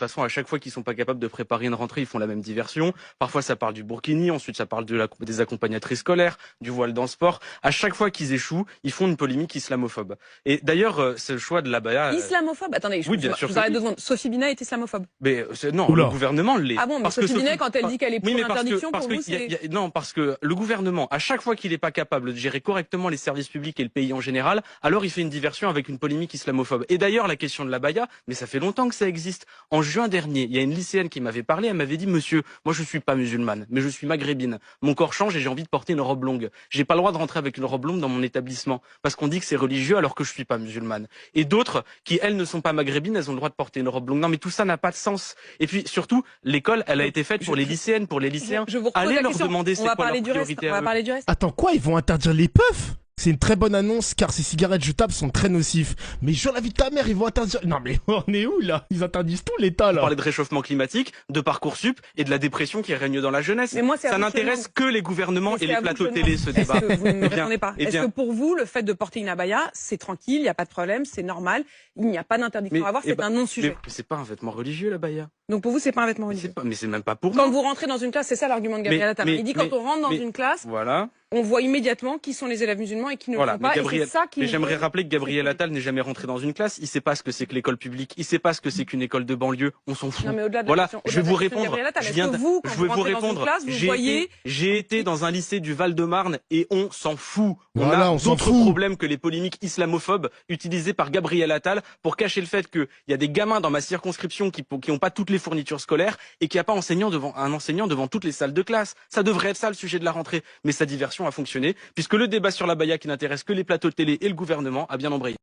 façon, à chaque fois qu'ils sont pas capables de préparer une rentrée, ils font la même diversion. Parfois, ça parle du burkini, ensuite ça parle des accompagnatrices scolaires, du voile dans le sport. À chaque fois qu'ils échouent, ils font une polémique islamophobe. Et d'ailleurs, c'est le choix de l'abaya. Islamophobe? Attendez, oui, bien sûr. Je vous arrête 2 secondes. Sophie Binet est islamophobe? Mais non, le gouvernement l'est. Ah bon, mais Sophie Binet, quand elle dit qu'elle est pour l'interdiction, pour vous, c'est... Non, parce que le gouvernement, à chaque fois qu'il n'est pas capable de gérer correctement les services publics et le pays en général, alors il fait une diversion avec une polémique islamophobe. Et d'ailleurs, la question de l'abaya, mais ça fait longtemps que ça existe. En juin dernier, il y a une lycéenne qui m'avait parlé, elle m'avait dit: monsieur, moi je suis pas musulmane, mais je suis maghrébine. Mon corps change et j'ai envie de porter une robe longue. J'ai pas le droit de rentrer avec une robe longue dans mon établissement parce qu'on dit que c'est religieux alors que je suis pas musulmane. Et d'autres qui, elles, ne sont pas maghrébines, elles ont le droit de porter une robe longue. Non, mais tout ça n'a pas de sens. Et puis surtout, l'école, elle a été faite pour les lycéennes, pour les lycéens. Allez leur demander c'est quoi leur priorité. On va parler du reste. Attends, quoi? Ils vont interdire les puffs? C'est une très bonne annonce car ces cigarettes jetables sont très nocifs. Mais jure la vie de ta mère, ils vont interdire... Non mais on est où là? Ils interdisent tout l'État là. On parlait de réchauffement climatique, de Parcoursup et de la dépression qui règne dans la jeunesse. Mais moi, ça n'intéresse que les gouvernements et les plateaux télé ce débat. Est-ce que vous ne me répondez pas? Est-ce que pour vous, le fait de porter une abaya, c'est tranquille, il n'y a pas de problème, c'est normal, il n'y a pas d'interdiction à avoir, c'est un non-sujet? Mais c'est pas un vêtement religieux l'abaya. Donc pour vous, c'est pas un vêtement religieux? Mais c'est même pas pour Quand vous rentrez dans une classe, c'est ça l'argument de Gabriel Attal. Il dit quand on rentre dans une classe, voilà, on voit immédiatement qui sont les élèves musulmans et qui ne le font pas. Mais j'aimerais rappeler que Gabriel Attal n'est jamais rentré dans une classe. Il sait pas ce que c'est que l'école publique. Il sait pas ce que c'est qu'une école de banlieue. On s'en fout. Non, mais au-delà de voilà, question, je vais vous répondre. Je vais vous répondre. J'ai été dans un lycée du Val-de-Marne et on s'en fout. On a d'autres problèmes que les polémiques islamophobes utilisées par Gabriel Attal pour cacher le fait qu'il y a des gamins dans ma circonscription qui n'ont pas toutes les fournitures scolaires et qu'il n'y a pas un enseignant devant toutes les salles de classe. Ça devrait être ça le sujet de la rentrée. Mais sa diversion a fonctionné puisque le débat sur l'abaya qui n'intéresse que les plateaux de télé et le gouvernement a bien embrayé.